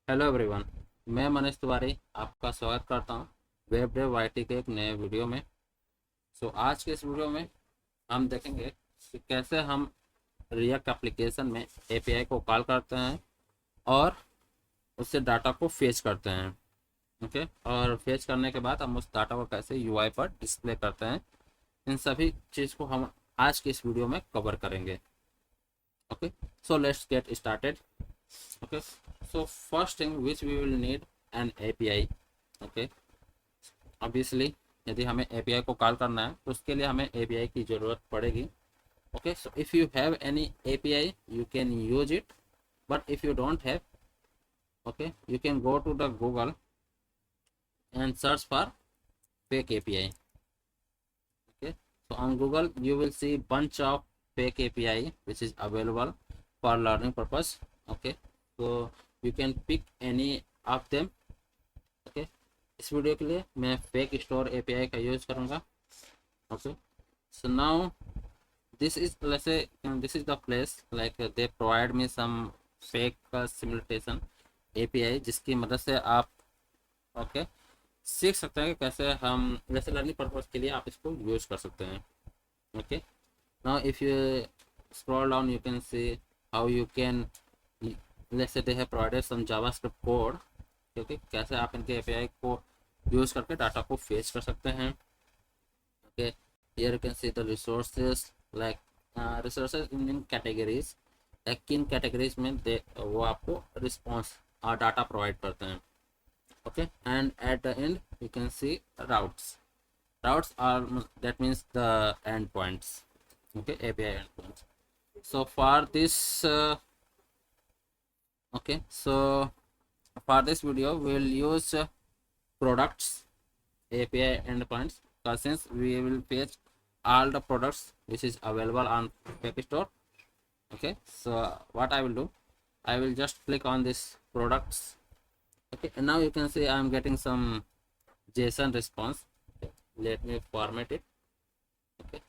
Hello everyone. मैं मनीष तिवारी आपका स्वागत करता हूं वेब डेव वाईटी के एक नए वीडियो में। आज के इस वीडियो में हम देखेंगे कि कैसे हम रिएक्ट एप्लीकेशन में एपीआई को कॉल करते हैं और उससे डाटा को फेच करते हैं। ओके, और फेच करने के बाद हम उस डाटा को कैसे यूआई पर डिस्प्ले करते हैं, इन सभी चीज़ को हम आज के इस वीडियो में कवर करेंगे। Okay, so let's get started. Okay, so first thing which we will need an API. Okay, obviously यदि हमें API को कॉल करना है तो उसके लिए हमें API की ज़रूरत पड़ेगी. Okay, so if you have any API you can use it, but if you don't have, okay, you can go to the Google and search for fake API. Okay, so on Google you will see bunch of fake API which is available for learning purpose. Okay, so you can pick any of them. Okay, इस video के लिए मैं fake store API का use करूंगा. Okay, so now this is the place like they provide me some fake simulation API जिसकी मदद से आप ओके सीख सकते हैं कि कैसे हम जैसे लर्निंग पर्पज के लिए आप इसको यूज कर सकते हैं. Okay, now if you scroll down you can see how you can, let's say they have provided some javascript code, क्योंकि कैसे आप इनके एपीआई को यूज करके डाटा को फेच कर सकते हैं. Okay, here you can see the resources like resources in categories, like किन कैटेगरीज में दे वो आपको रिस्पॉन्स और डाटा प्रोवाइड करते हैं. Okay, and at the end you can see routes are that means the end points. Okay, API end points. So for this okay, so for this video we will use products API endpoints, because since we will fetch all the products which is available on Fake Store. Okay, so what I will do, I will just click on this products. Okay, and now you can see I am getting some JSON response. Okay, let me format it. Okay,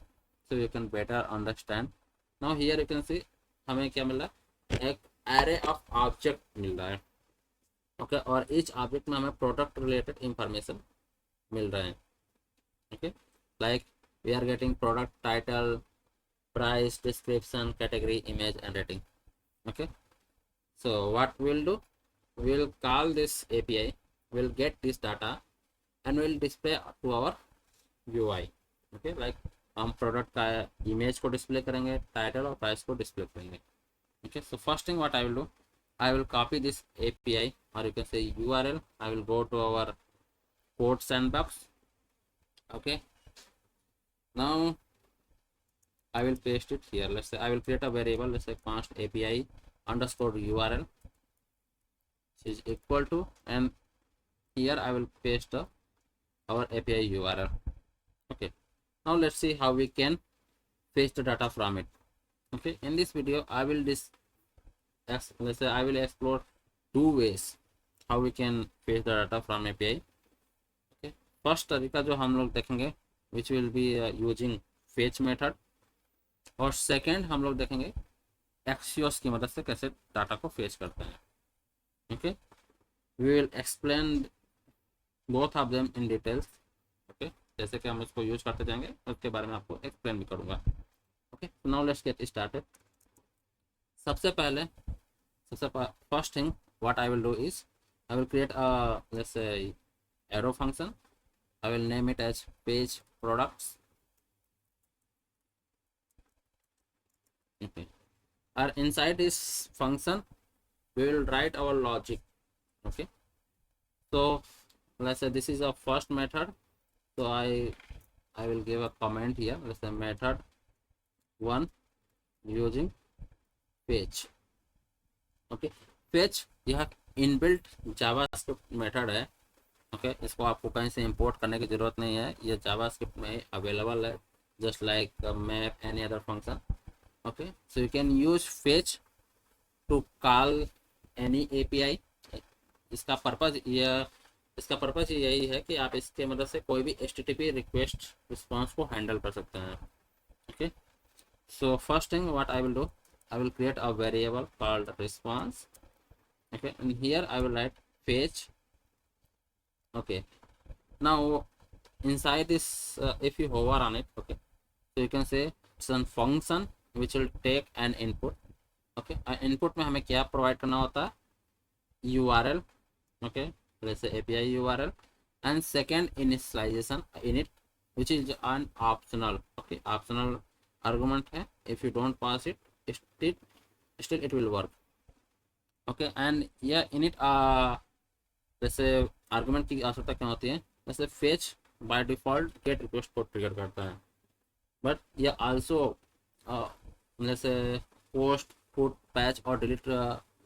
so you can better understand. Now here you can सी हमें क्या मिल रहा है, एक array of object मिल रहा है. Okay, और each object में हमें प्रोडक्ट रिलेटेड इंफॉर्मेशन मिल रहा है. Okay, like we are getting product title, price, description, category, image and rating. Okay, so what we'll do, we'll call this API, we'll get this data and we'll display to our UI. Okay, like हम product का image को display करेंगे, title और price को display करेंगे. Okay, so first thing what I will do, I will copy this API और you can say URL. I will go to our code sandbox. Okay, now I will paste it here. Let's say I will create a variable, let's say const API underscore URL which is equal to, and here I will paste our API URL. Okay, now let's see how we can fetch the data from it. Okay, in this video I will let's say I will explore two ways how we can fetch the data from API. Okay, first तरीका जो हम लोग देखेंगे which will be using fetch method, और second हम लोग देखेंगे Axios की मदद से कैसे डाटा को फेच करते हैं. Okay, we will explain both of them in details. Okay, जैसे कि हम इसको यूज करते जाएंगे उसके बारे में आपको एक्सप्लेन भी करूंगा. Okay, now let's get started. सबसे first thing what I will do is I will create a let's say arrow function. I will name it as page products. Okay, or inside this function we will write our logic. Okay, so let's say this is a first method, so I will give a comment here. Let's say method 1 using fetch. Okay, fetch यह inbuilt JavaScript method है. Okay, इसको आपको कहीं से import करने की ज़रूरत नहीं है, ये जावास्क्रिप्ट में अवेलेबल है, just like map any other function. Okay, so you can use fetch to call any API. इसका पर्पज यही है कि आप इसके मदद से कोई भी HTTP रिक्वेस्ट रिस्पॉन्स को हैंडल कर सकते हैं. Okay, so first thing what I will do, I will create a variable called response. Okay, and here I will write fetch. Okay, now inside this, if you hover on it, okay, so you can say it's a function which will take an input. Okay, input में हमें क्या provide करना होता है, URL. Okay, let's say API URL, and second initialization init, which is an optional. Okay, optional argument है. If you don't pass it, still it will work. Okay, and yeah, init जैसे argument की आवश्यकता क्या होती है, जैसे fetch by default gate request को trigger करता है, बट ये आल्सो जैसे पोस्ट पुट पैच और डिलीट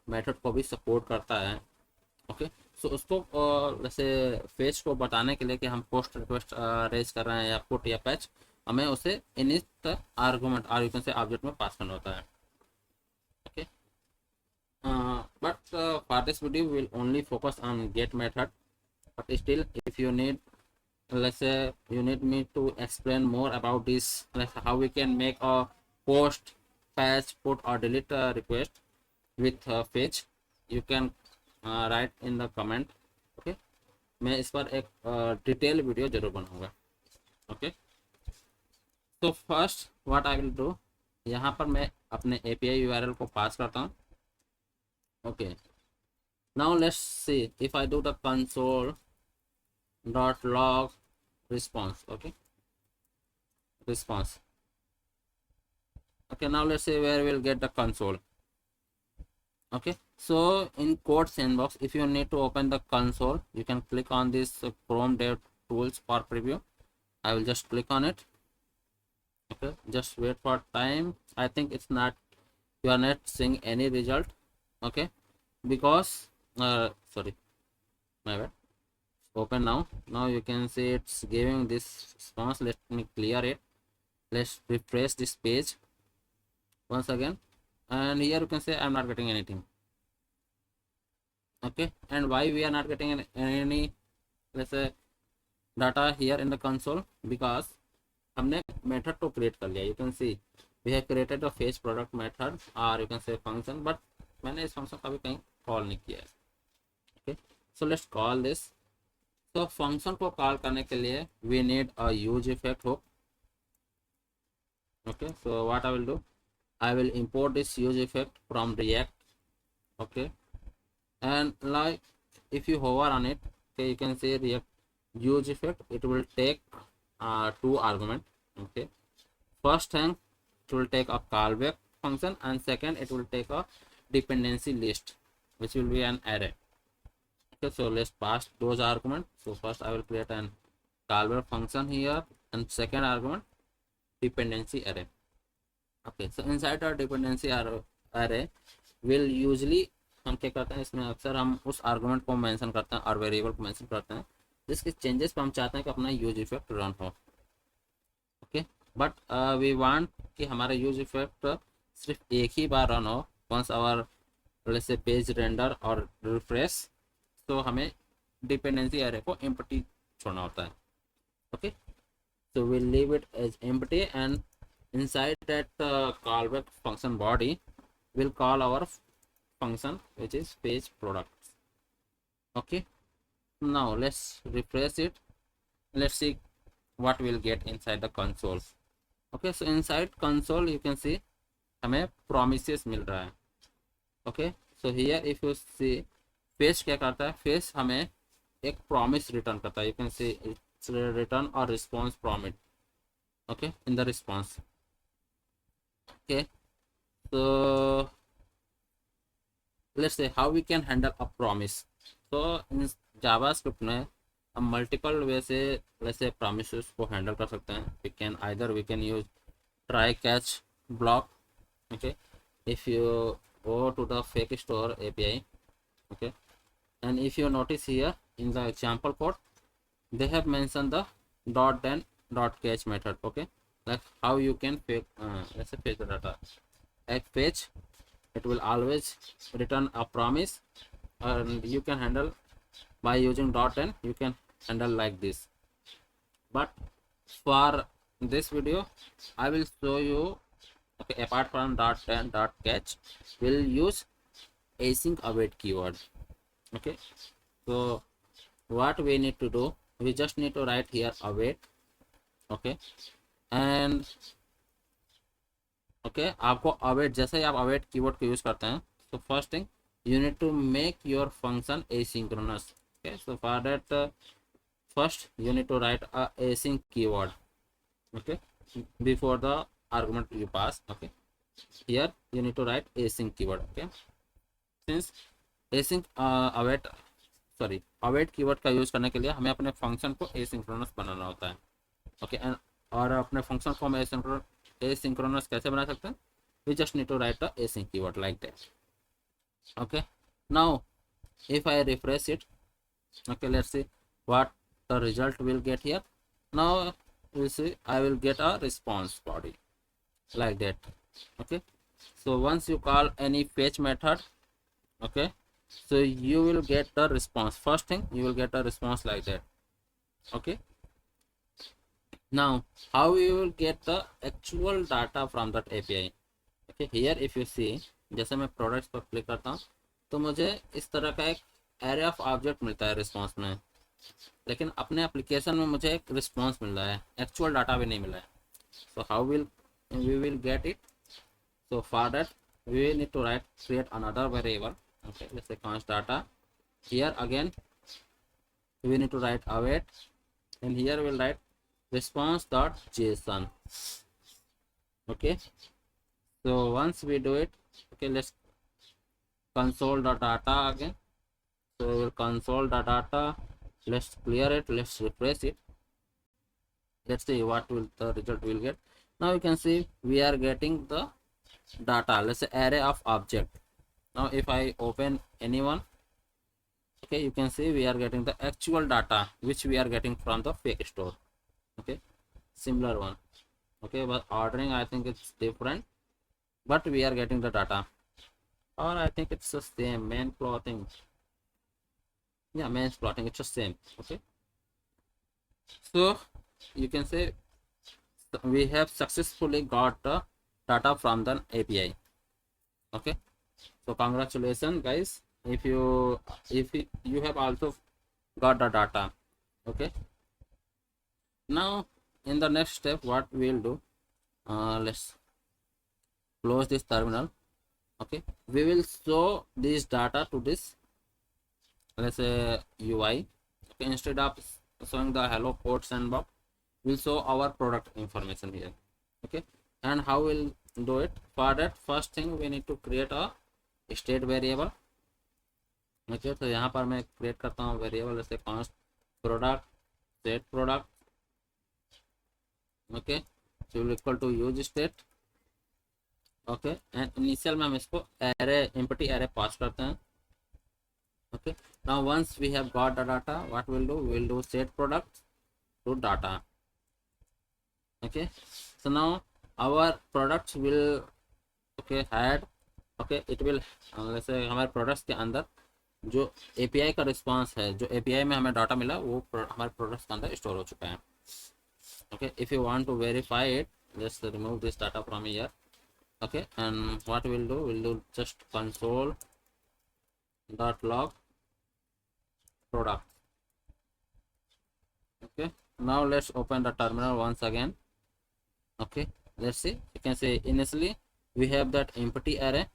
मेथड को भी सपोर्ट करता है. ओके, सो उसको जैसे फेच को बताने के लिए कि हम पोस्ट रिक्वेस्ट रेज कर रहे हैं या पुट या पैच, हमें उसे इनिट आर्गुमेंट और यू कैन से ऑब्जेक्ट में पास करना होता है. Okay, but for this video we will only focus on get method, but still if you need, let's say you need me to explain more about this, like how we can make a post, patch, put or delete request with fetch, you can write in the comment. Okay, मैं इस पर एक detail video जरूर बनाऊंगा. Okay, तो first what I will do, यहाँ पर मैं अपने API URL को पास करता हूँ. Okay, now let's see if I do the console dot log response. Okay, response. Okay, now let's see where we'll get the console. Okay, so in code sandbox, if you need to open the console, you can click on this Chrome Dev Tools for preview. I will just click on it. Okay, just wait for time. I think it's not, you are not seeing any result. Okay, because sorry, my bad. Open now. Now you can see it's giving this response. Let me clear it. Let's refresh this page once again, and here you can say I'm not getting anything. Okay, and why we are not getting any let's say data here in the console, because हमने method to create कर लिया. You can see we have created a fetch product method or you can say function, but मैंने इस function का भी कहीं call नहीं किया है. Okay, so let's call this. तो फंक्शन को कॉल करने के लिए we need a use effect hook. Okay, so what I will do, I will import this use effect from React. Okay, and like if you hover on it, okay, you can see react use effect, it will take two argument. Okay, first thing it will take a callback function, and second it will take a dependency list which will be an array. Okay, so let's pass those arguments. So first I will create an callback function here, and second argument dependency array. Okay, so inside our dependency array will usually हम क्या करते हैं, इसमें अक्सर हम उस argument को mention करते हैं और वेरिएबल को मेंशन करते हैं जिसके चेंजेस पर हम चाहते हैं कि अपना यूज इफेक्ट रन हो. ओके, बट वी वांट कि हमारा यूज इफेक्ट सिर्फ एक ही बार रन हो वंस आवर जैसे पेज रेंडर और रिफ्रेश. तो हमें डिपेंडेंसी एरे को एम्प्टी छोड़ना होता है. Okay, so we'll leave it as empty, and inside that callback function body we'll call our function which is page products. Okay, now let's refresh it. Let's see what we'll get inside the console. Okay, so inside console you can see हमें promises मिल रहा है. Okay, so here if you see face क्या करता है, face हमें एक promise return करता है. You can see it's return or response promise. Okay, in the response. Okay, so let's say how we can handle a promise. So in JavaScript में हम multiple वे से वैसे promises को हैंडल कर सकते हैं. we can use try catch block. Okay, if you go to the fake store API, okay, and if you notice here in the example code they have mentioned the dot then dot catch method. Okay, like how you can fake let's say fetch the data. At fetch it will always return a promise, and you can handle by using dot and you can handle like this. But for this video I will show you, okay, apart from dot and dot catch we'll use async await keyword. Okay, so what we need to do, we just need to write here await. Okay, and okay, आपको await, जैसे ही आप await keyword को use करते हैं, so first thing you need to make your function asynchronous. Okay, so for that first you need to write a async keyword. Okay, before the argument you pass. Okay, here you need to write async keyword. Okay, since async await sorry await keyword का use करने के लिए हमें अपने function को asynchronous बनाना होता है. Okay, and और अपने फंक्शन को हम एसिंक्रोनस कैसे बना सकते हैं, we just need to write the async keyword like that. Okay, now if I refresh it, okay, let's see what the result will get here. Now you see I will get a response body like that. Okay, so once you call any fetch method, okay, so you will get the response. First thing you will get a response like that. Okay, now how you will get the actual data from that API. Okay, here if you see, जैसे मैं products पर click करता हूँ तो मुझे इस तरह का एक एरे ऑफ ऑब्जेक्ट मिलता है रिस्पॉन्स में, लेकिन अपने एप्लीकेशन में मुझे एक रिस्पॉन्स मिल रहा है, एक्चुअल डाटा भी नहीं मिला है. So how will we will get it? So for that we need to write create another variable. Okay, let's say const data. Here again we need to write await, and here we'll write response.json. Okay, so once we do it, okay, let's console the data again. So we will console the data, let's clear it, let's refresh it, let's see what will the result will get. Now you can see we are getting the data, let's say array of object. Now if I open anyone, okay, you can see we are getting the actual data which we are getting from the fake store. Okay, similar one. Okay, but ordering I think it's different, but we are getting the data, or I think it's the same. Main clothing, yeah, men's clothing, it's the same. Okay, so you can say we have successfully got the data from the API. Okay, so congratulations guys, if you have also got the data. Okay, now in the next step what we'll do, let's close this terminal. Okay, we will show this data to this, let's say UI. Okay, instead of showing the hello code sandbox, we'll show our product information here. Okay, and how we'll do it? For that first thing we need to create a state variable. Okay, तो यहाँ पर मैं create करता हूँ variable, जैसे const product state product. Okay, so will equal to use state. Okay, and initial में हम इसको array empty array pass करते हैं. Okay, now once we have got the data, what we'll do, we'll do set product to data. Okay, so now our products will, okay, add, okay, it will let's say हमारे products के अंदर जो API का response है, जो API में हमें data मिला वो हमारे प्रोडक्ट्स के अंदर स्टोर हो चुका है. Okay, if you want to verify it, just remove this data from here. Okay, and what we'll do just console dot log product. Okay, now let's open the terminal once again. Okay, let's see, you can see initially we have that empty array.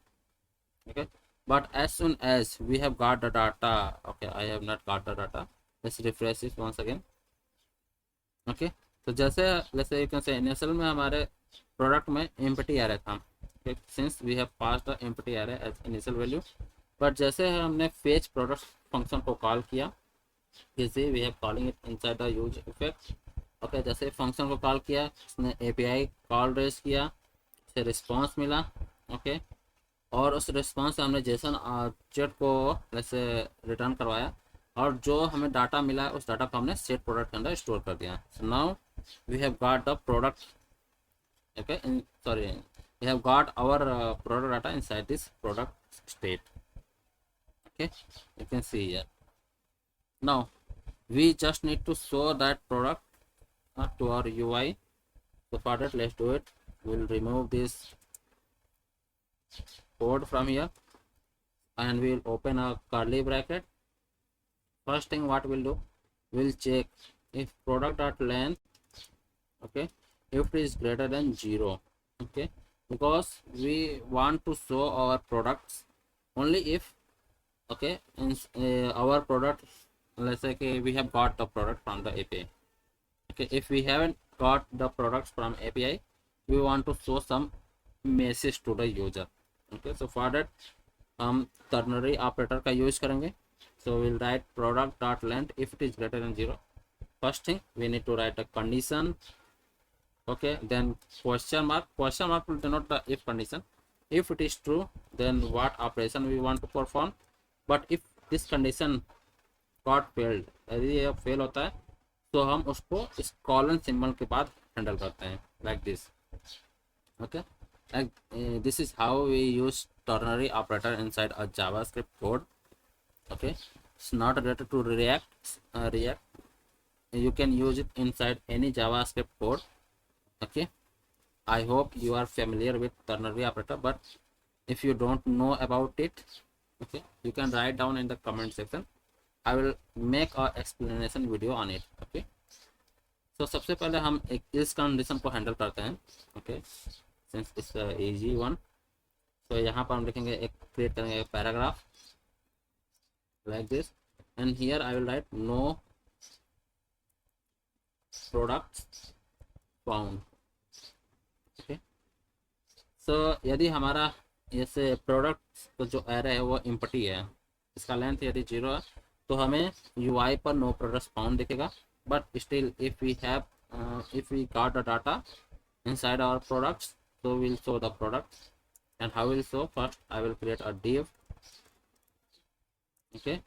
Okay, but as soon as we have got the data, okay, I have not got the data, let's refresh it once again. Okay, तो जैसे let's say you can say initial में हमारे product में empty array था. Okay, since we have passed the empty array as initial value, but जैसे हमने fetch product function को call किया, जैसे we have calling it inside the use effect. Okay, जैसे फंक्शन को कॉल किया, उसने API कॉल रेस किया, उसे रिस्पॉन्स मिला. ओके, और उस रिस्पॉन्स से हमने जेसन ऑब्जेक्ट को जैसे रिटर्न करवाया, और जो हमें डाटा मिला है उस डाटा को हमने सेट प्रोडक्ट के अंदर स्टोर कर दिया. So now we have got the product. Okay, sorry, we have got our product data inside this product state. Okay, you can see here. Now we just need to show that product to our UI. So for that, let's do it. We'll remove this code from here. and we will open a curly bracket. First thing what we'll do, we'll check if product dot length, okay, if it is greater than 0, okay, because we want to show our products only if, okay, in our product, let's say okay, we have got the product from the API. Okay, if we haven't got the products from API, we want to show some message to the user. Okay, so for that हम ternary operator का use करेंगे. So we'll write product dot length if it is greater than 0. First thing we need to write a condition. Okay, then question mark will denote the if condition. If it is true, then what operation we want to perform. But if this condition got failed, यदि ये fail होता है तो हम उसको इस colon symbol के बाद हैंडल करते हैं, like this. Okay, like this is how we use ternary operator inside a JavaScript code. Okay, it's not related to React. You can use it inside any JavaScript code. Okay, I hope you are familiar with ternary operator, but if you don't know about it, okay, you can write down in the comment section. I will make a explanation video on it. Okay, so सबसे पहले हम एक इस condition को handle करते हैं. Okay, since it's a easy one. So यहाँ पर हम लिखेंगे एक क्रिएट करेंगे paragraph like this, and here I will write no products found. Okay, so यदि हमारा जैसे प्रोडक्ट तो जो एरे है वो एम्प्टी है, इसका लेंथ यदि 0 है तो हमें UI पर नो प्रोडक्ट्स फाउंड दिखेगा. But still if we got the data inside our products, so we'll show the product. And how will show? First I will create a div. Okay,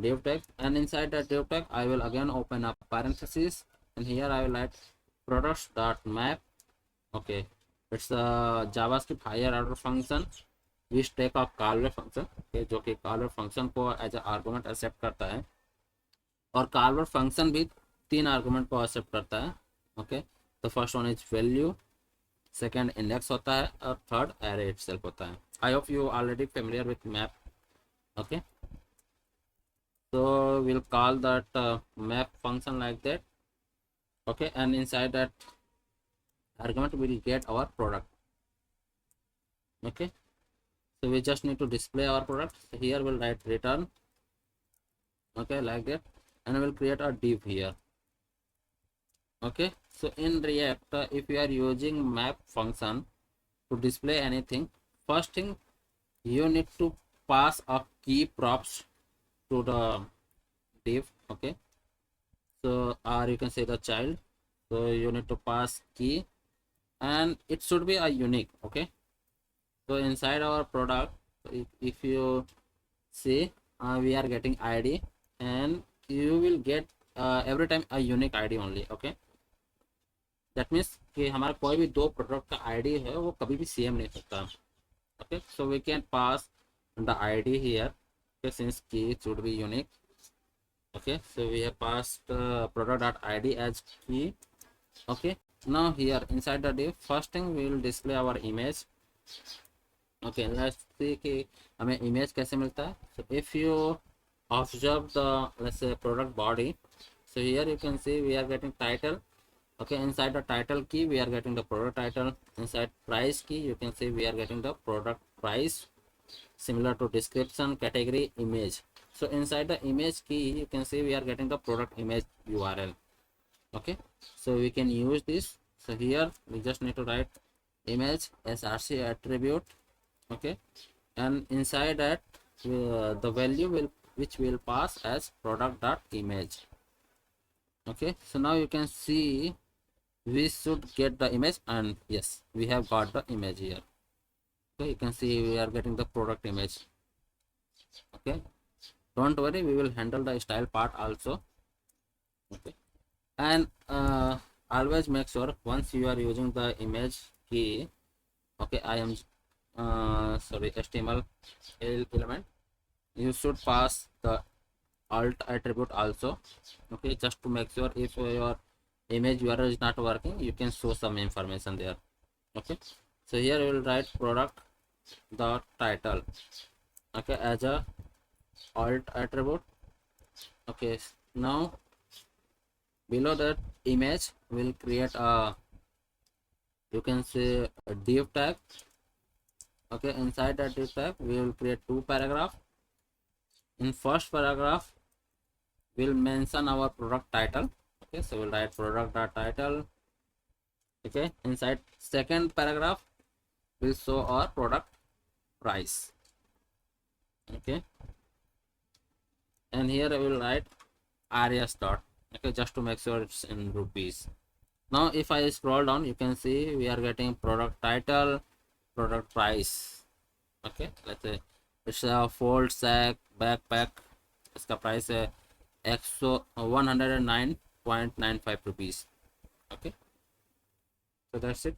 div tag, and inside that div tag I will again open up parentheses, and here I will write products dot map. Okay, it's a JavaScript higher order function which take a callback function. Okay, जो कि callback function को as a argument accept करता है, और callback function भी 3 argument को accept करता है. Okay, the first one is value, second index होता है, और third array itself होता है. I hope you already familiar with map. Okay, so we'll call that map function like that. Okay, and inside that argument we will get our product. Okay, so we just need to display our product. So here we'll write return. Okay, like that, and we'll create a div here. Okay, so in React, if you are using map function to display anything, first thing you need to pass a key props to the div. Okay, so or you can say the child. So you need to pass key, and it should be a unique. Okay, so inside our product, if you see, we are getting ID, and you will get every time a unique ID only. Okay, that means कि हमारा कोई भी दो product का ID है वो कभी भी सेम नहीं सकता. Okay, so we can pass the ID here. Okay, since key should be unique. Okay, so we have passed product.id as key. Okay, now here inside the div, first thing we will display our image. Okay, let's see कि हमें image कैसे मिलता है. So if you observe the, let's say, product body, so here you can see we are getting title. Okay, inside the title key we are getting the product title. Inside price key you can see we are getting the product price, similar to description, category, image. So inside the image key you can see we are getting the product image URL. Okay, so we can use this. So here we just need to write image src attribute. Okay, and inside that the value which will pass as product.image. Okay, so now you can see we should get the image, and yes, we have got the image here. Okay, you can see we are getting the product image. Okay, don't worry, we will handle the style part also. Okay, and always make sure once you are using the image key, okay, I am sorry, HTML element, you should pass the alt attribute also. Okay, just to make sure if your image URL is not working, you can show some information there. Okay, so here we will write product dot title. okay, as a alt attribute. Okay, now below that image we'll create a, you can say, a div tag. Okay, inside that div tag we will create two paragraph. In first paragraph we'll mention our product title. Okay, so we'll write product title. Okay, inside second paragraph we'll show our product price. Okay, and here I will write rs dot. Okay, just to make sure it's in rupees. Now if I scroll down, you can see we are getting product title, product price. Okay, let's say it's a fold sack backpack. इसका price है 109.95 rupees. Okay, so that's it.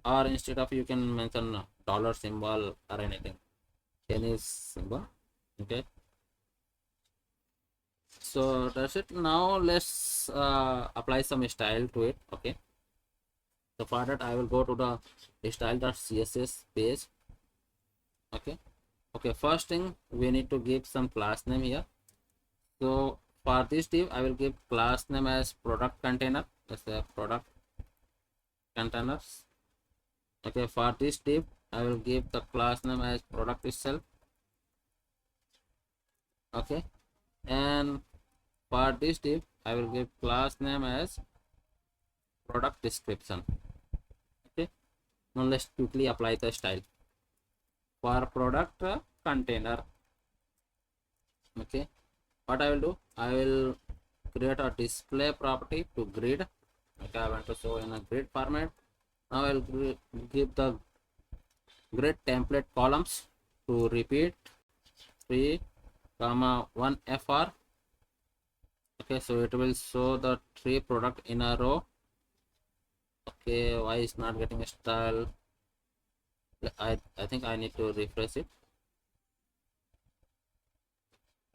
Or instead of, you can mention dollar symbol or anything, any symbol. Okay, so that's it. Now let's apply some style to it. Okay, so for that I will go to the style.css page. Okay, okay, first thing we need to give some class name here. So for this div I will give class name as product container. Let's say product containers. Okay, for this div I will give the class name as product itself. Okay, and for this div I will give class name as product description. Okay, now let's quickly apply the style for product container. Okay, what I will do, I will create a display property to grid. Okay, I want to show in a grid format. Now I will give the grid template columns to repeat 3 comma 1 fr. Okay, so it will show the 3 product in a row. Okay, why is not getting a style? I think I need to refresh it.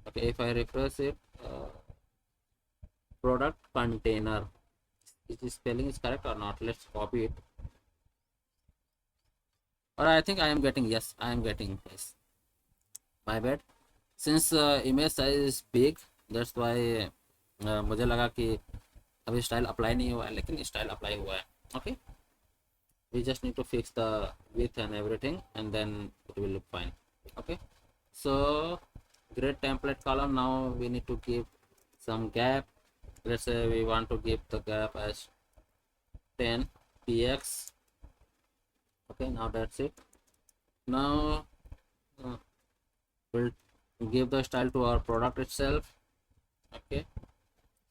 Okay, if I refresh it, product container, is the spelling is correct or not? Let's copy it. Or I think I am getting, yes, I am getting, yes, my bad. Since image size is big, that's why मुझे लगा कि अभी style apply नहीं हुआ है, लेकिन style apply हुआ है. Okay, we just need to fix the width and everything, and then it will look fine. Okay, so grid template column, now we need to give some gap. Let's say we want to give the gap as 10 px. Okay, now that's it. Now we'll give the style to our product itself. Okay,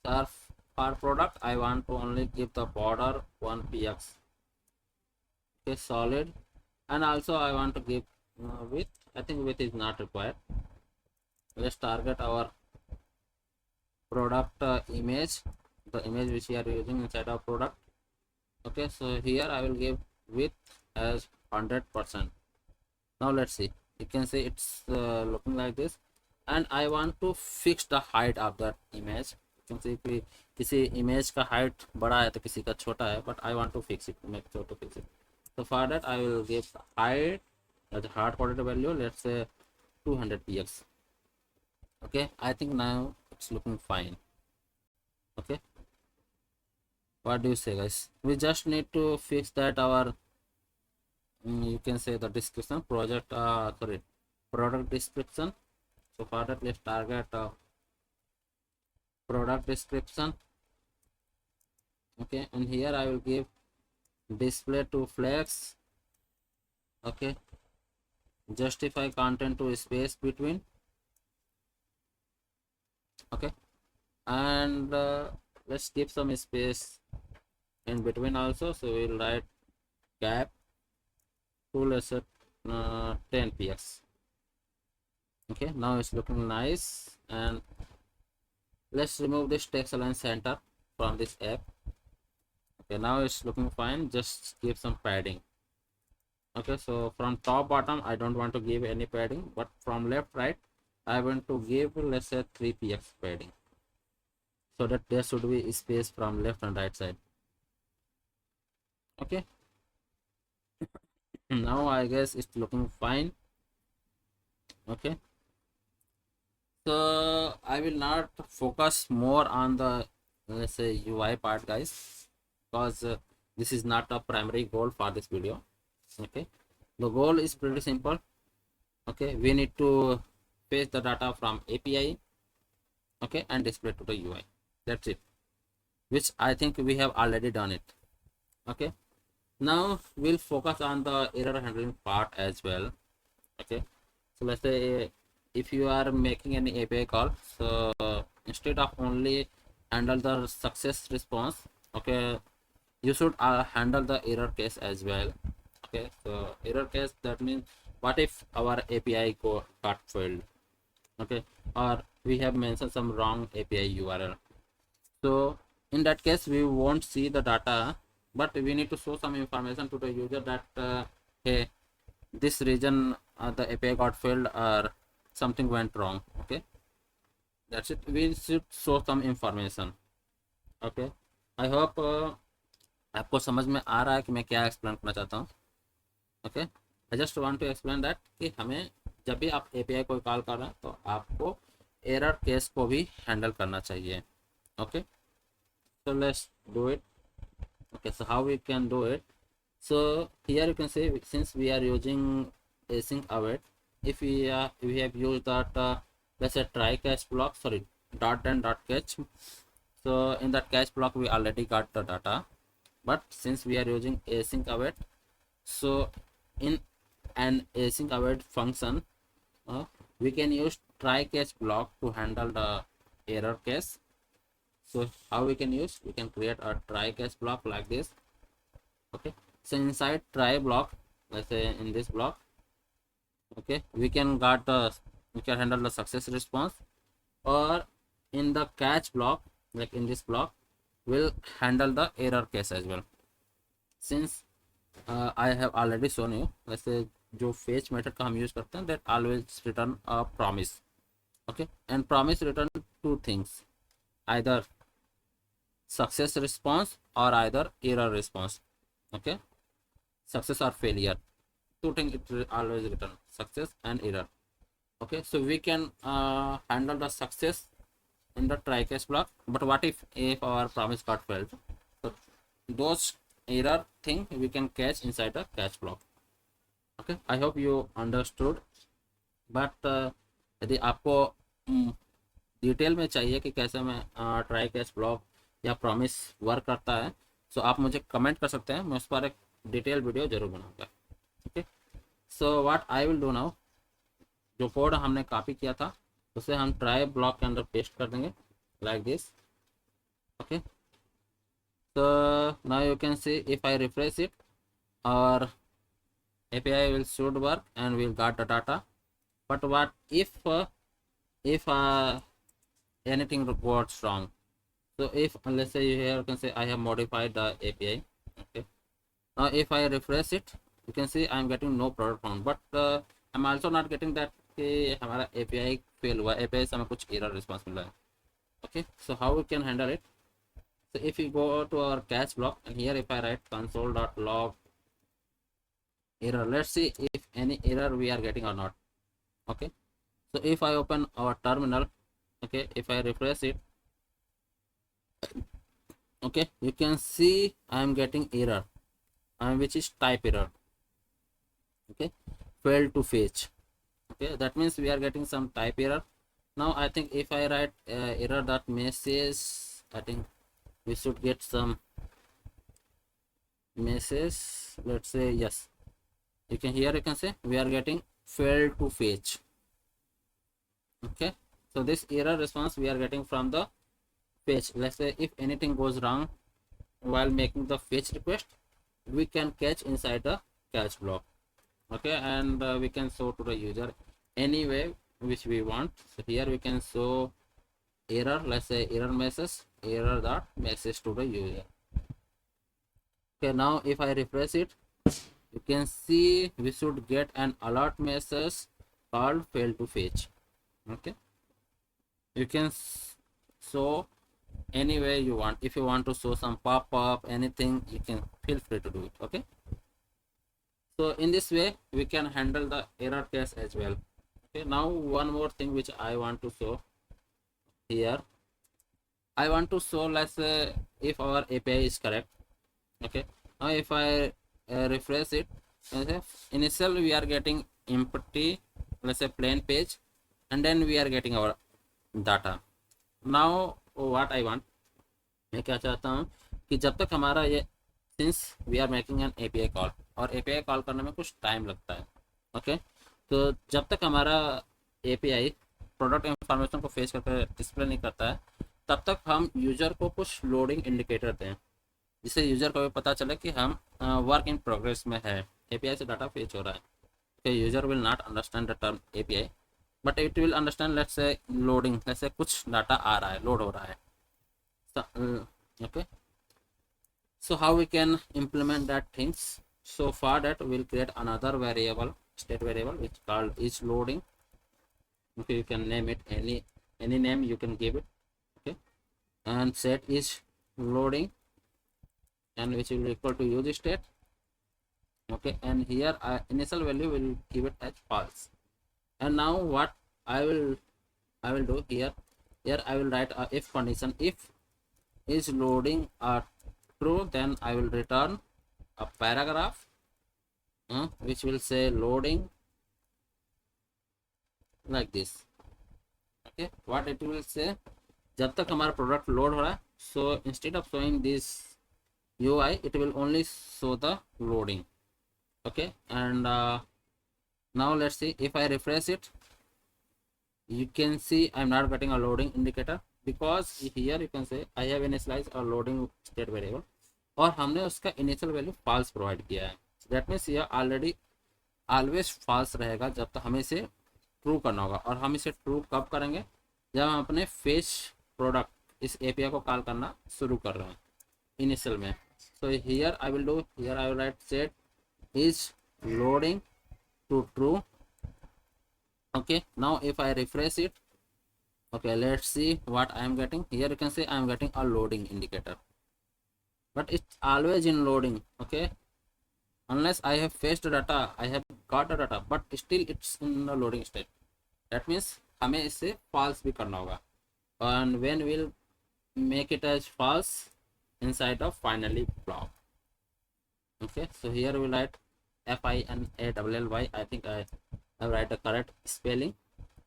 so for product I want to only give the border 1 px. Okay, solid, and also I want to give width. I think width is not required. Let's target our product image, the image which we are using inside our product. Okay, so here I will give width as 100%. Now let's see, you can see it's looking like this, and I want to fix the height of that image. You can see कि किसी image का height बड़ा है तो किसी का छोटा है, but I want to fix it, make sure to fix it. So for that I will give height as a hard coded value, let's say 200 px. Okay, I think now it's looking fine. Okay, what do you say, guys? We just need to fix that our you can say the description, product description. So for that let's target product description. Okay, and here I will give display to flex. Okay, justify content to space between. Okay, and let's keep some space in between also, so we'll write gap to, let's say 10 px. Okay, now it's looking nice, and let's remove this text align center from this app. Okay, now it's looking fine, just give some padding. Okay, so from top bottom I don't want to give any padding, but from left right I want to give, let's say 3 px padding, so that there should be space from left and right side. Okay, now I guess it's looking fine. Okay, So I will not focus more on the, let's say, UI part, guys, because this is not a primary goal for this video. Okay, the goal is pretty simple. Okay, we need to fetch the data from API, okay, and display to the UI. That's it, which I think we have already done it. Okay, now we'll focus on the error handling part as well. Okay, so let's say if you are making any API call, so instead of only handle the success response, okay, you should handle the error case as well. Okay, so error case, that means what if our API got failed, okay, or we have mentioned some wrong API URL. So in that case we won't see the data, but we need to show some information to the user that hey, this region the API got failed or something went wrong. Okay, that's it, we should show some information. Okay, I hope आपको समझ में आ रहा है कि मैं क्या explain करना चाहता हूँ. Okay, I just want to explain that कि हमें जब भी आप एपीआई को कॉल कर रहे हैं तो आपको एरर केस को भी हैंडल करना चाहिए. Okay, so let's do it. Okay, so how we can do it? So here you can say, since we are using async await, if we have used that let's say try catch block, sorry, dot and dot catch. So in that catch block we already got the data, but since we are using async await, so in an async await function we can use try catch block to handle the error case. So how we can use, we can create a try catch block like this. Okay, so inside try block, let's say in this block, okay, we can handle the success response, or in the catch block, like in this block, will handle the error case as well. Since I have already shown you, let's say जो fetch method का हम use करते हैं, that always return a promise. Okay, and promise return two things, either success response or either error response. Okay, success or failure, two things it always return, success and error. Okay, so we can handle the success in the try catch block, but what if our promise got failed? So those error thing we can catch inside the catch block. Okay, I hope you understood. But यदि आपको detail में चाहिए कि कैसे मैं try catch block या promise work करता है, तो आप मुझे कमेंट कर सकते हैं, मैं उस पर एक डिटेल वीडियो जरूर बनाऊंगा. Okay, so what I will do now, जो कोड हमने कॉपी किया था उसे हम ट्राई ब्लॉक के अंदर पेस्ट कर देंगे like this. Okay, so now you can see if I refresh it, our API will should work and we'll got the data. But what if anything goes wrong? So if let's say here you can say I have modified the API. Okay, now if I refresh it, you can see I'm getting no product found, but I'm also not getting that कि हमारा API fail हुआ, API से हमें कुछ error response मिला है. Okay, so how we can handle it? So if we go to our catch block, and here if I write console.log error, let's see if any error we are getting or not. Okay, so if I open our terminal, okay, if I refresh it, okay, you can see I am getting error, which is type error. Okay, failed to fetch. Okay, that means we are getting some type error. Now I think if I write error dot message, I think we should get some message. Let's say yes, you can, here you can say we are getting failed to fetch. Okay, so this error response we are getting from the fetch. Let's say if anything goes wrong while making the fetch request, we can catch inside the catch block. Okay, and we can show to the user any way which we want. So here we can show error, let's say error dot message to the user. Okay, now if I refresh it, you can see we should get an alert message called fail to fetch. Okay, you can show any way you want. If you want to show some pop-up, anything, you can feel free to do it. Okay, so in this way we can handle the error case as well. Okay, now one more thing which I want to show here. I want to show, let's say, if our API is correct. Okay, now if I refresh it, okay, initial we are getting empty, let's say plain page, and then we are getting our data. Now what I want, मैं क्या चाहता हूँ कि जब तक हमारा ये, since we are making an API call, और एपीआई कॉल करने में कुछ टाइम लगता है, ओके, तो जब तक हमारा एपीआई प्रोडक्ट इंफॉर्मेशन को फेच करके डिस्प्ले नहीं करता है, तब तक हम यूजर को कुछ लोडिंग इंडिकेटर दें, जिससे यूजर को भी पता चले कि हम वर्क इन प्रोग्रेस में है, एपीआई से डाटा फेच हो रहा है। User will not understand the term API, but it will understand, let's say loading, जैसे कुछ डाटा आ रहा है, लोड हो रहा है। Okay, so how we can implement that things? So for that we'll create another variable, state variable, which called is loading. Okay, you can name it any name you can give it. Okay, and set is loading, and which will equal to use state. Okay, and here initial value will give it as false. And now what I will do here I will write a if condition. If is loading true, then I will return a paragraph which will say loading, like this. Okay, what it will say, जब तक हमारा product load हो रहा है, so instead of showing this UI, it will only show the loading. Okay, and now let's see, if I refresh it, you can see I'm not getting a loading indicator, because here you can say I have initialized a loading state variable, और हमने उसका initial value false provide किया है। That means ये already always false रहेगा जब तक हमें इसे ट्रू करना होगा, और हम इसे ट्रू कब करेंगे, जब हम अपने फेच प्रोडक्ट इस एपीआई को कॉल करना शुरू कर रहे हैं इनिशियल में। So here I will write set is loading to true. Okay, now if I refresh it, okay, let's see what I am getting. Here you can see I am getting a loading indicator, but it's always in loading. Okay, unless I have fetched data, I have got the data, but still it's in the loading state. That means हमें इसे false भी करना होगा, and when we'll make it as false inside of finally block. Okay, so here we write FINALLY. I think I write the correct spelling,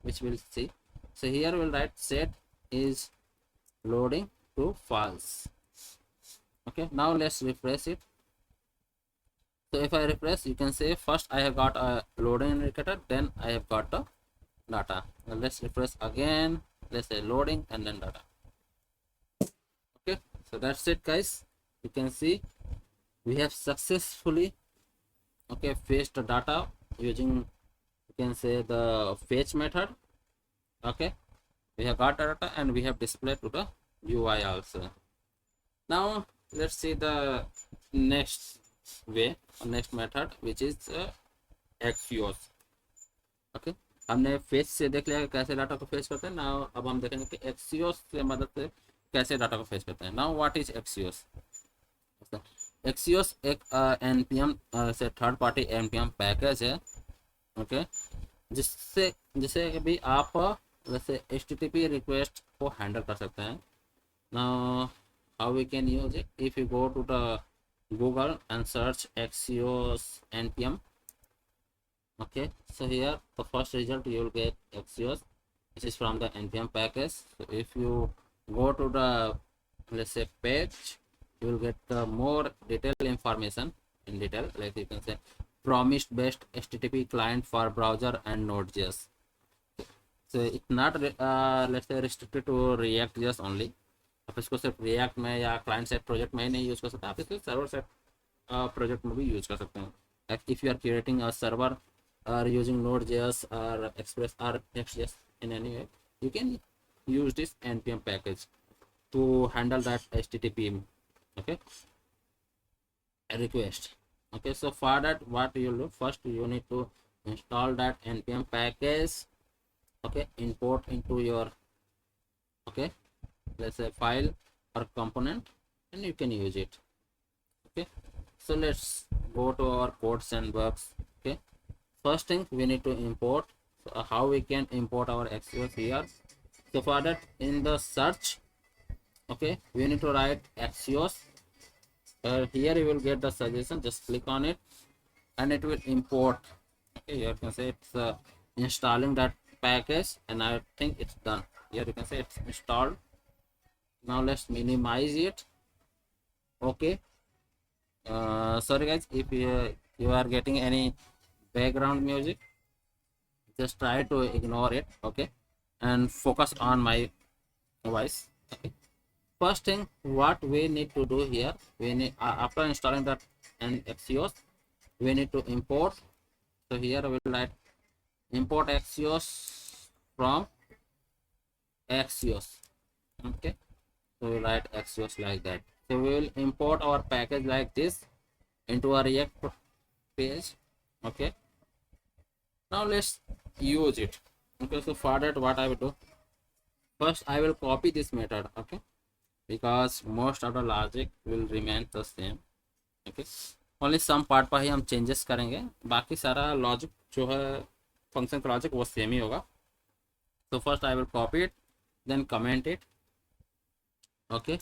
which we'll see. So here we'll write set is loading to false. Okay, now let's refresh it. So if I refresh, you can say first I have got a loading indicator, then I have got the data. Now let's refresh again. Let's say loading and then data. Okay, so that's it, guys. You can see we have successfully fetched the data using, you can say, the fetch method. Okay, we have got data and we have displayed to the UI also. Now let's see the next way, next method, which is Axios. Okay, हमने fetch से देख लिया कैसे data को fetch करते हैं। Now अब हम देखेंगे कि Axios से मदद से कैसे डाटा को फेच करते हैं। Now what is Axios? Axios एक npm से थर्ड पार्टी npm पैकेज है। ओके, जिससे भी आप वैसे HTTP रिक्वेस्ट को हैंडल कर सकते हैं। Now how we can use it? If you go to the Google and search Axios npm. Okay, so here the first result you will get Axios, which is from the npm package. So if you go to the, let's say, page, you will get the more detailed information in detail, like you can say promised best HTTP client for browser and Node.js. So it's not let's say restricted to React.js only. आप इसको सिर्फ react में या client side project में ही नहीं use कर सकते, आप इसको सर्वर साइड प्रोजेक्ट में भी यूज़ कर सकते हैं। If you are creating a server or using Node.js or Express or Next.js in any way, you can use this npm package to handle that HTTP request. Okay, so for that, what you'll do, first you need to install that npm package. Okay, import into your let's say file or component, and you can use it. Okay, so let's go to our code sandbox. Okay, first thing we need to import So how we can import our Axios here? So for that, in the search, okay, we need to write Axios. Here you will get the suggestion. Just click on it and it will import. Okay, here you can say it's installing that package, and I think it's done. Here you can say it's installed. Now let's minimize it. Okay, sorry guys, if you are getting any background music, just try to ignore it. Okay, and focus on my voice. Okay, first thing what we need to do here, we need after installing that and Axios, we need to import. So here we will write import Axios from Axios. Okay, so we write Axios like that. So we will import our package like this into a React page. Okay, now let's use it. Okay, so for that, what I will do, first I will copy this method. Okay, because most of the logic will remain the same. Okay, only some part पर ही हम changes करेंगे, बाकी सारा logic जो है function का logic वो सेम ही होगा. So first I will copy it, then comment it. Okay,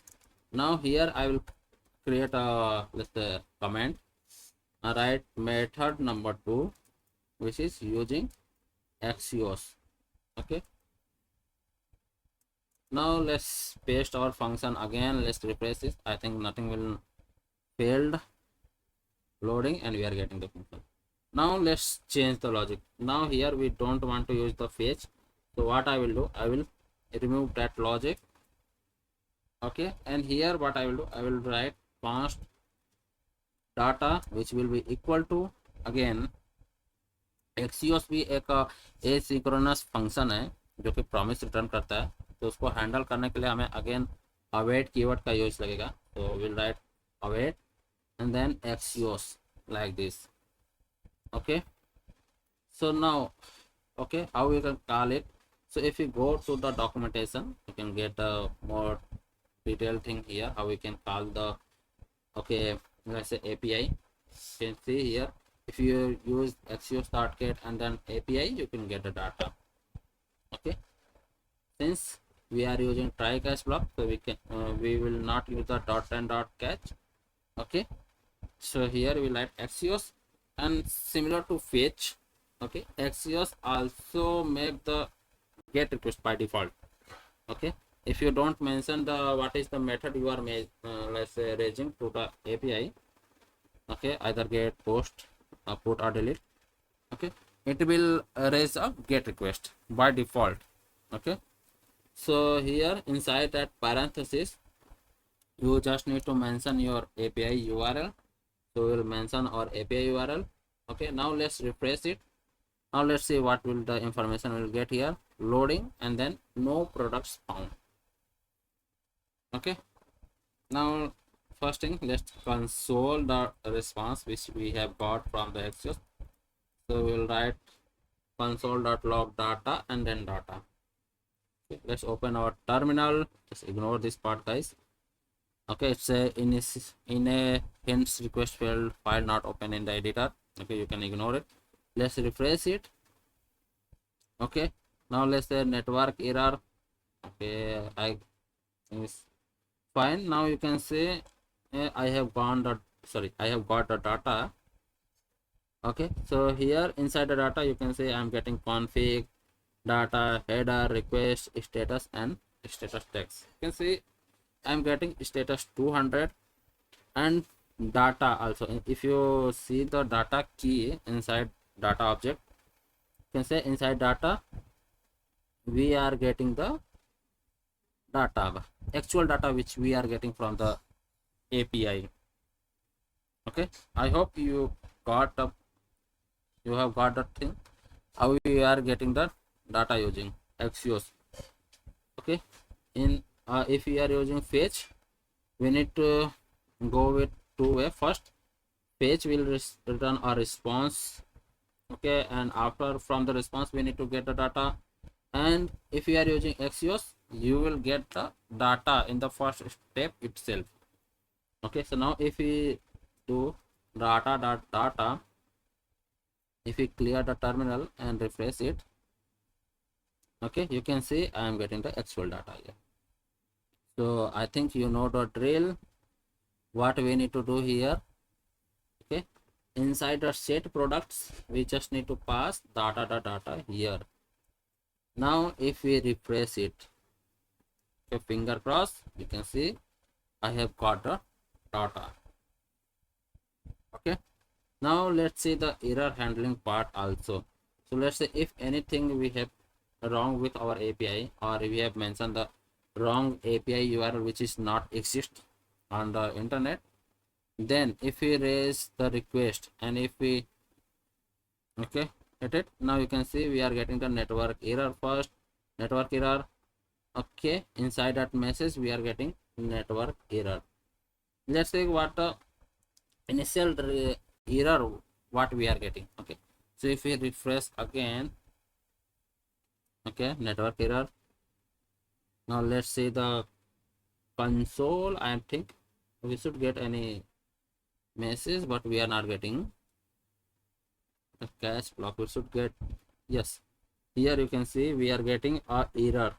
now here I will create a, let's say, comment. Write method number 2, which is using Axios. Okay, now let's paste our function again. Let's refresh this. I think nothing will failed loading, and we are getting the function. Now let's change the logic. Now here we don't want to use the fetch. So what I will do, I will remove that logic. Okay, and here what I will do, I will write const data, which will be equal to, again Axios भी एक asynchronous function है जो कि promise return करता है, तो उसको handle करने के लिए हमें अगेन await कीवर्ड का यूज लगेगा. तो will write await and then Axios like this. Okay, so now, okay, how we can call it? So if you go to the documentation, you can get a more detailed thing here how we can call the, okay, let's say API. You can see here, if you use Axios.get and then API, you can get the data. Okay, since we are using try catch block, so we will not use the dot and dot catch. Okay, so here we write Axios, and similar to fetch, okay, Axios also make the get request by default. Okay, if you don't mention the what is the method you are let's say raising to the API, okay, either get, post, put or delete, okay, it will raise a get request by default. Okay, so here inside that parenthesis, you just need to mention your API URL. So we'll mention our API URL. Okay, now let's refresh it. Now let's see what will the information will get here. Loading, and then no products found. Okay, now first thing, let's console the response which we have got from the Axios. So we'll write console.log data and then data. Okay, let's open our terminal. Just ignore this part, guys. Okay, it's in a hints request field, file not open in the editor. Okay, you can ignore it. Let's refresh it. Okay, now let's say network error. Okay, I think it's fine. Now you can say I have got the data. Okay, so here inside the data you can say I'm getting config, data, header, request, status, and status text. You can see I'm getting status 200 and data also. If you see the data key inside data object, you can say inside data we are getting the data, actual data which we are getting from the API. Okay, I hope you have got the thing how we are getting the data using Axios. Okay, in if we are using fetch, we need to go with two way. First, fetch will return a response. Okay, and after from the response we need to get the data. And if you are using Axios, you will get the data in the first step itself. Okay, so now if we do data, if we clear the terminal and refresh it, Okay, you can see I am getting the actual data here. So I think you know the drill. What we need to do here, okay, inside the set products we just need to pass data here. Now if we refresh it, okay, finger cross, you can see I have got the data. Okay, now let's see the error handling part also. So let's say if anything we have wrong with our API, or we have mentioned the wrong API URL which is not exist on the internet, then if we raise the request and if we, okay, hit it, now you can see we are getting the network error first, network error. Okay, inside that message we are getting network error. Let's see what the initial error what we are getting. Okay, so if we refresh again, okay, network error. Now let's see the console. I think we should get any message, but we are not getting the cache block. We should get, yes, here you can see we are getting a error,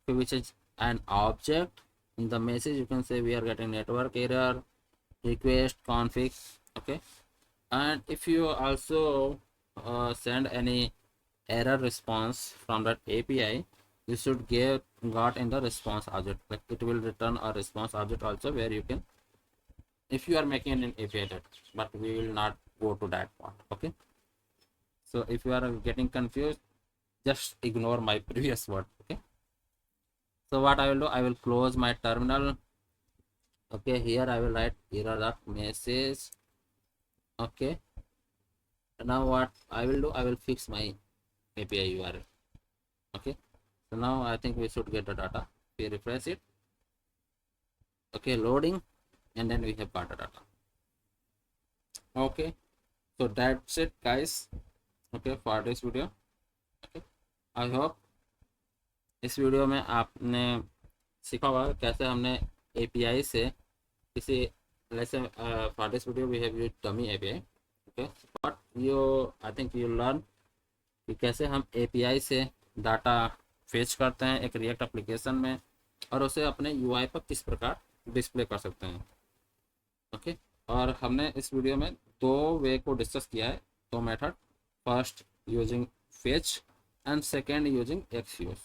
which is an object. In the message you can say we are getting network error, request config. Okay, and if you also send any error response from that API, you should got in the response object, like it will return a response object also, where you can, if you are making an API that, but we will not go to that part. Okay, so if you are getting confused, just ignore my previous word. Okay, so what I will do, I will close my terminal. Okay, here I will write error.message. Okay, now what I will do, I will fix my API URL. Okay, so now I think we should get the data. We refresh it. Okay, loading, and then we have got the data. Okay, so that's it guys. Okay, for this video. Okay, I hope इस video में आपने सीखा होगा कैसे हमने API से किसी, let's say for this video we have used dummy API. Okay, but I think you learn कि कैसे हम API से डाटा फेच करते हैं एक रिएक्ट एप्लीकेशन में, और उसे अपने UI पर किस प्रकार डिस्प्ले कर सकते हैं. ओके, और हमने इस वीडियो में दो वे को डिस्कस किया है, दो method. First using fetch and second using XUS.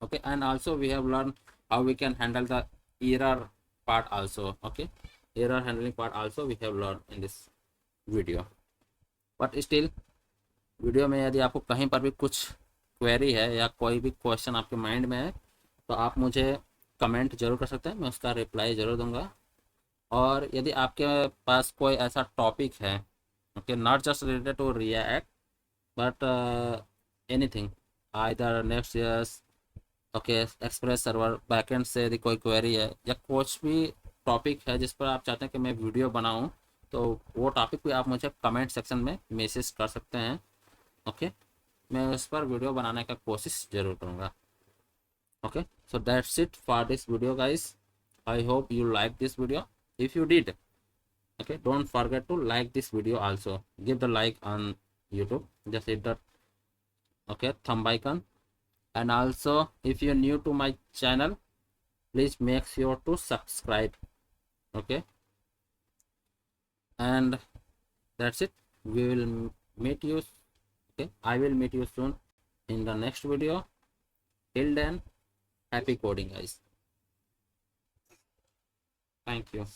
Okay, and also we have learned how we can handle the error part also. Okay, error handling part also we have learned in this video. But still video में यदि आपको कहीं पर भी कुछ query है या कोई भी क्वेश्चन आपके माइंड में है, तो आप मुझे कमेंट जरूर कर सकते हैं, मैं उसका रिप्लाई ज़रूर दूंगा. और यदि आपके पास कोई ऐसा टॉपिक है, okay, not just related to React but anything, either next years, okay, Express server backend से यदि कोई क्वेरी है या कुछ भी टॉपिक है जिस पर आप चाहते हैं कि मैं वीडियो बनाऊं, तो वो टॉपिक भी आप मुझे कमेंट सेक्शन में मैसेज कर सकते हैं. ओके, मैं उस पर वीडियो बनाने का कोशिश ज़रूर करूँगा. Okay, so that's it for this video guys. I hope you like this video. If you did, okay, don't forget to like this video also. Give the like on YouTube, just hit that, okay, thumb icon. And also if you're new to my channel, please make sure to subscribe. Okay, and that's it. We will meet you, okay, I will meet you soon in the next video. Till then, happy coding guys. Thank you.